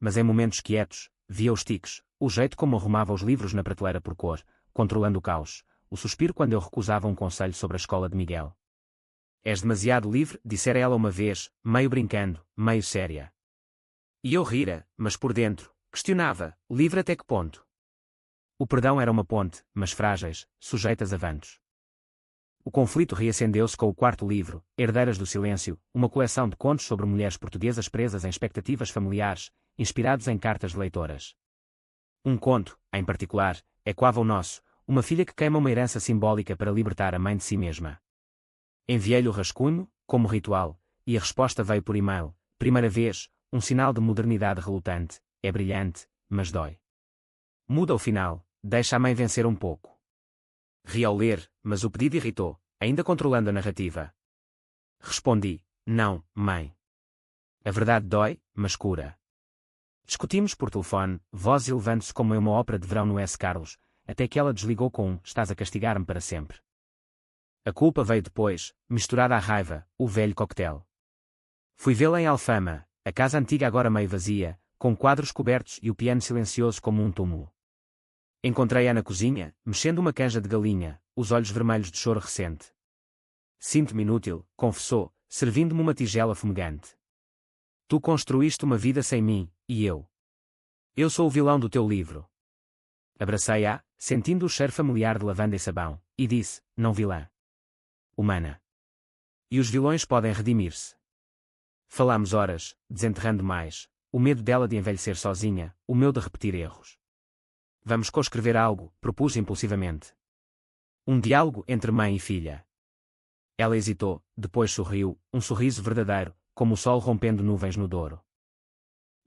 Mas em momentos quietos, via os tiques, o jeito como arrumava os livros na prateleira por cor, controlando o caos, o suspiro quando eu recusava um conselho sobre a escola de Miguel. És demasiado livre, dissera ela uma vez, meio brincando, meio séria. E eu rira, mas por dentro, questionava, livre até que ponto? O perdão era uma ponte, mas frágeis, sujeitas a ventos. O conflito reacendeu-se com o quarto livro, Herdeiras do Silêncio, uma coleção de contos sobre mulheres portuguesas presas em expectativas familiares, inspirados em cartas de leitoras. Um conto, em particular, ecoava o nosso, uma filha que queima uma herança simbólica para libertar a mãe de si mesma. Enviei-lhe o rascunho, como ritual, e a resposta veio por e-mail, primeira vez, um sinal de modernidade relutante, é brilhante, mas dói. Muda o final, deixa a mãe vencer um pouco. Ri ao ler, mas o pedido irritou, ainda controlando a narrativa. Respondi, não, mãe. A verdade dói, mas cura. Discutimos por telefone, voz elevando-se como em uma ópera de verão no S. Carlos, até que ela desligou com um, estás a castigar-me para sempre. A culpa veio depois, misturada à raiva, o velho coquetel. Fui vê-la em Alfama, a casa antiga agora meio vazia, com quadros cobertos e o piano silencioso como um túmulo. Encontrei-a na cozinha, mexendo uma canja de galinha, os olhos vermelhos de choro recente. Sinto-me inútil, confessou, servindo-me uma tigela fumegante. Tu construíste uma vida sem mim, e eu. Eu sou o vilão do teu livro. Abracei-a, sentindo o cheiro familiar de lavanda e sabão, e disse, não vilã. Humana. E os vilões podem redimir-se. Falámos horas, desenterrando mais, o medo dela de envelhecer sozinha, o meu de repetir erros. Vamos coescrever algo, propus impulsivamente. Um diálogo entre mãe e filha. Ela hesitou, depois sorriu, um sorriso verdadeiro, como o sol rompendo nuvens no Douro.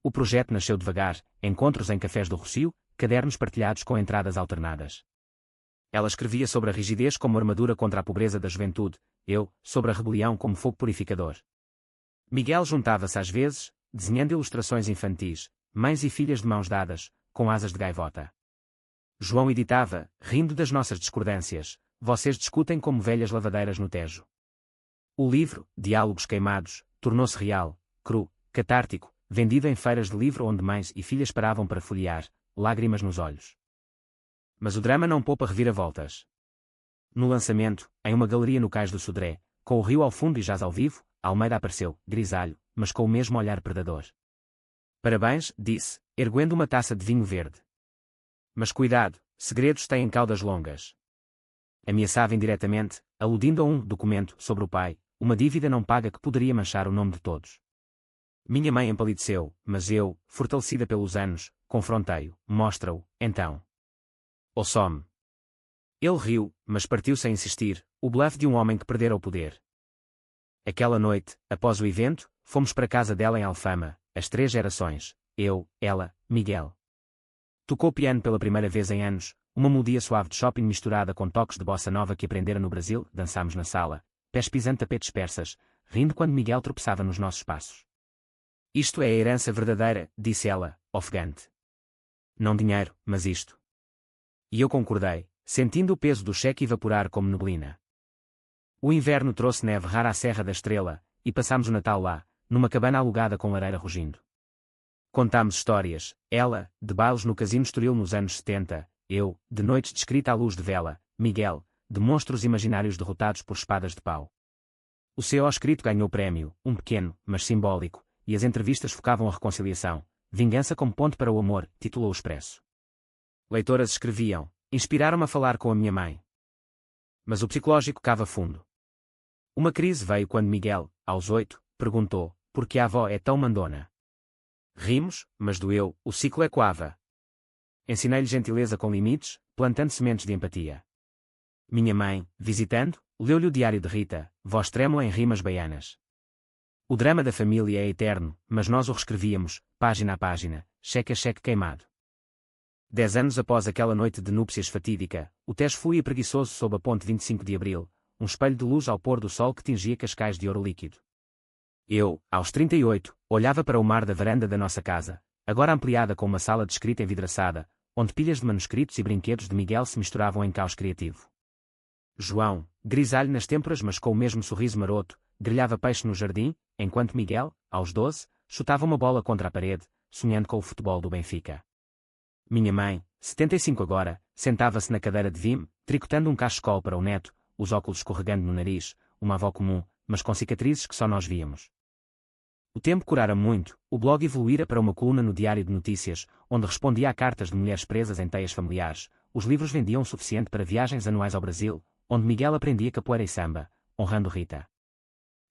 O projeto nasceu devagar, encontros em cafés do Rocio, cadernos partilhados com entradas alternadas. Ela escrevia sobre a rigidez como armadura contra a pobreza da juventude, eu, sobre a rebelião como fogo purificador. Miguel juntava-se às vezes, desenhando ilustrações infantis, mães e filhas de mãos dadas, com asas de gaivota. João editava, rindo das nossas discordâncias, vocês discutem como velhas lavadeiras no Tejo. O livro, Diálogos Queimados, tornou-se real, cru, catártico, vendido em feiras de livro onde mães e filhas paravam para folhear, lágrimas nos olhos. Mas o drama não poupa reviravoltas. No lançamento, em uma galeria no Cais do Sodré, com o rio ao fundo e jazz ao vivo, Almeida apareceu, grisalho, mas com o mesmo olhar predador. Parabéns, disse, erguendo uma taça de vinho verde. Mas cuidado, segredos têm caudas longas. Ameaçava indiretamente, aludindo a um documento sobre o pai, uma dívida não paga que poderia manchar o nome de todos. Minha mãe empalideceu, mas eu, fortalecida pelos anos, confrontei-o. Mostra-o, então. Ouçou-me. Ele riu, mas partiu sem insistir, o bluff de um homem que perdera o poder. Aquela noite, após o evento, fomos para a casa dela em Alfama, as 3 gerações, eu, ela, Miguel. Tocou piano pela primeira vez em anos, uma melodia suave de Chopin misturada com toques de bossa nova que aprendera no Brasil, dançámos na sala, pés pisando tapetes persas, rindo quando Miguel tropeçava nos nossos passos. Isto é a herança verdadeira, disse ela, ofegante. Não dinheiro, mas isto. E eu concordei, sentindo o peso do cheque evaporar como neblina. O inverno trouxe neve rara à Serra da Estrela, e passámos o Natal lá, numa cabana alugada com lareira rugindo. Contámos histórias, ela, de bailes no Casino Estoril nos anos 70, eu, de noites de escrita à luz de vela, Miguel, de monstros imaginários derrotados por espadas de pau. O C.O. escrito ganhou prémio, um pequeno, mas simbólico, e as entrevistas focavam a reconciliação, vingança como ponte para o amor, titulou o Expresso. Leitoras escreviam, inspiraram-me a falar com a minha mãe. Mas o psicológico cava fundo. Uma crise veio quando Miguel, aos 8, perguntou, por que a avó é tão mandona? Rimos, mas doeu, o ciclo ecoava. Ensinei-lhe gentileza com limites, plantando sementes de empatia. Minha mãe, visitando, leu-lhe o diário de Rita, voz trêmula em rimas baianas. O drama da família é eterno, mas nós o reescrevíamos, página a página, cheque a cheque queimado. 10 anos após aquela noite de núpcias fatídica, o Tejo fluía preguiçoso sob a ponte 25 de Abril, um espelho de luz ao pôr do sol que tingia Cascais de ouro líquido. Eu, aos 38, olhava para o mar da varanda da nossa casa, agora ampliada com uma sala de escrita envidraçada, onde pilhas de manuscritos e brinquedos de Miguel se misturavam em caos criativo. João, grisalho nas têmporas mas com o mesmo sorriso maroto, grelhava peixe no jardim, enquanto Miguel, aos 12, chutava uma bola contra a parede, sonhando com o futebol do Benfica. Minha mãe, 75 agora, sentava-se na cadeira de vime, tricotando um cachecol para o neto, os óculos escorregando no nariz, uma avó comum, mas com cicatrizes que só nós víamos. O tempo curara muito, o blog evoluíra para uma coluna no Diário de Notícias, onde respondia a cartas de mulheres presas em teias familiares, os livros vendiam o suficiente para viagens anuais ao Brasil, onde Miguel aprendia capoeira e samba, honrando Rita.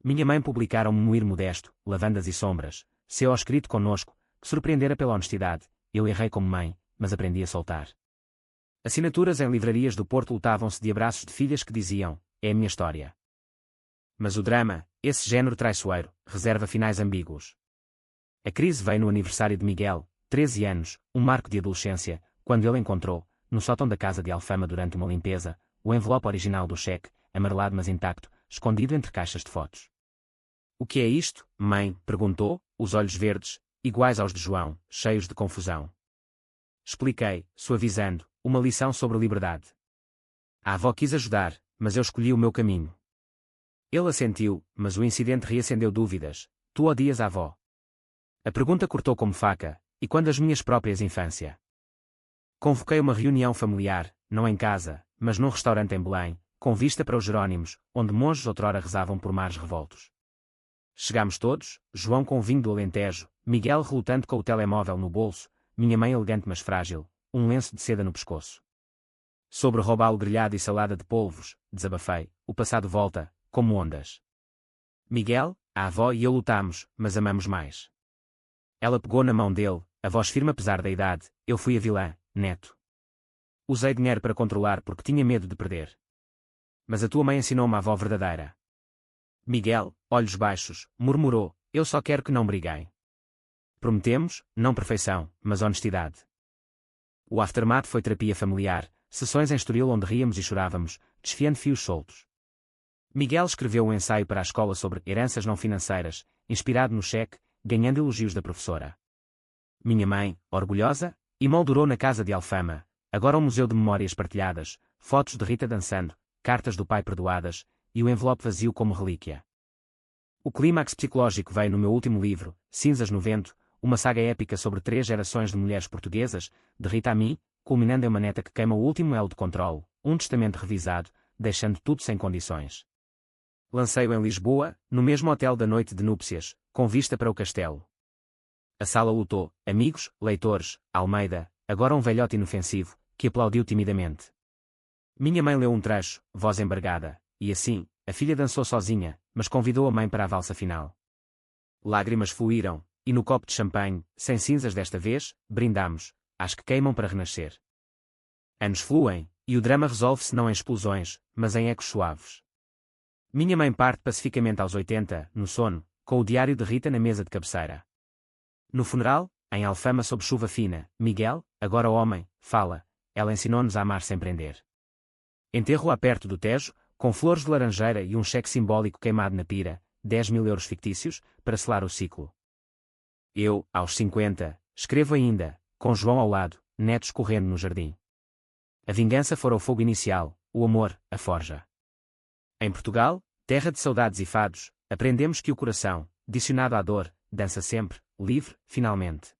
Minha mãe publicara um memoir modesto, Lavandas e Sombras, C.O. escrito conosco, que surpreendera pela honestidade, eu errei como mãe, mas aprendi a soltar. Assinaturas em livrarias do Porto lutavam-se de abraços de filhas que diziam, é a minha história. Mas o drama, esse género traiçoeiro, reserva finais ambíguos. A crise veio no aniversário de Miguel, 13 anos, um marco de adolescência, quando ele encontrou, no sótão da casa de Alfama durante uma limpeza, o envelope original do cheque, amarelado mas intacto, escondido entre caixas de fotos. O que é isto, mãe? Perguntou, os olhos verdes, iguais aos de João, cheios de confusão. Expliquei, suavizando, uma lição sobre liberdade. A avó quis ajudar, mas eu escolhi o meu caminho. Ele assentiu, mas o incidente reacendeu dúvidas. Tu odias a avó? A pergunta cortou como faca, e quando as minhas próprias infância? Convoquei uma reunião familiar, não em casa, mas num restaurante em Belém, com vista para os Jerónimos, onde monges outrora rezavam por mares revoltos. Chegámos todos, João com vinho do Alentejo, Miguel relutante com o telemóvel no bolso, minha mãe elegante mas frágil, um lenço de seda no pescoço. Sobre robalo grelhado e salada de polvos, desabafei, o passado volta, como ondas. Miguel, a avó e eu lutamos, mas amamos mais. Ela pegou na mão dele, a voz firme apesar da idade, eu fui a vilã, neto. Usei dinheiro para controlar porque tinha medo de perder. Mas a tua mãe ensinou-me a avó verdadeira. Miguel, olhos baixos, murmurou, eu só quero que não briguem. Prometemos, não perfeição, mas honestidade. O aftermath foi terapia familiar, sessões em Estoril onde ríamos e chorávamos, desfiando fios soltos. Miguel escreveu um ensaio para a escola sobre heranças não financeiras, inspirado no cheque, ganhando elogios da professora. Minha mãe, orgulhosa, emoldurou na casa de Alfama, agora um museu de memórias partilhadas, fotos de Rita dançando, cartas do pai perdoadas, e o envelope vazio como relíquia. O clímax psicológico veio no meu último livro, Cinzas no Vento, uma saga épica sobre 3 gerações de mulheres portuguesas, de Rita a mim, culminando em uma neta que queima o último elo de controle, um testamento revisado, deixando tudo sem condições. Lancei-o em Lisboa, no mesmo hotel da noite de núpcias, com vista para o castelo. A sala lotou, amigos, leitores, Almeida, agora um velhote inofensivo, que aplaudiu timidamente. Minha mãe leu um trecho, voz embargada, e assim, a filha dançou sozinha, mas convidou a mãe para a valsa final. Lágrimas fluíram, e no copo de champanhe, sem cinzas desta vez, brindamos, às que queimam para renascer. Anos fluem, e o drama resolve-se não em explosões, mas em ecos suaves. Minha mãe parte pacificamente aos 80, no sono, com o diário de Rita na mesa de cabeceira. No funeral, em Alfama sob chuva fina, Miguel, agora homem, fala, ela ensinou-nos a amar sem prender. Enterro-a perto do Tejo, com flores de laranjeira e um cheque simbólico queimado na pira, 10.000 euros fictícios, para selar o ciclo. Eu, aos 50, escrevo ainda, com João ao lado, netos correndo no jardim. A vingança fora o fogo inicial, o amor, a forja. Em Portugal, terra de saudades e fados, aprendemos que o coração, dicionado à dor, dança sempre, livre, finalmente.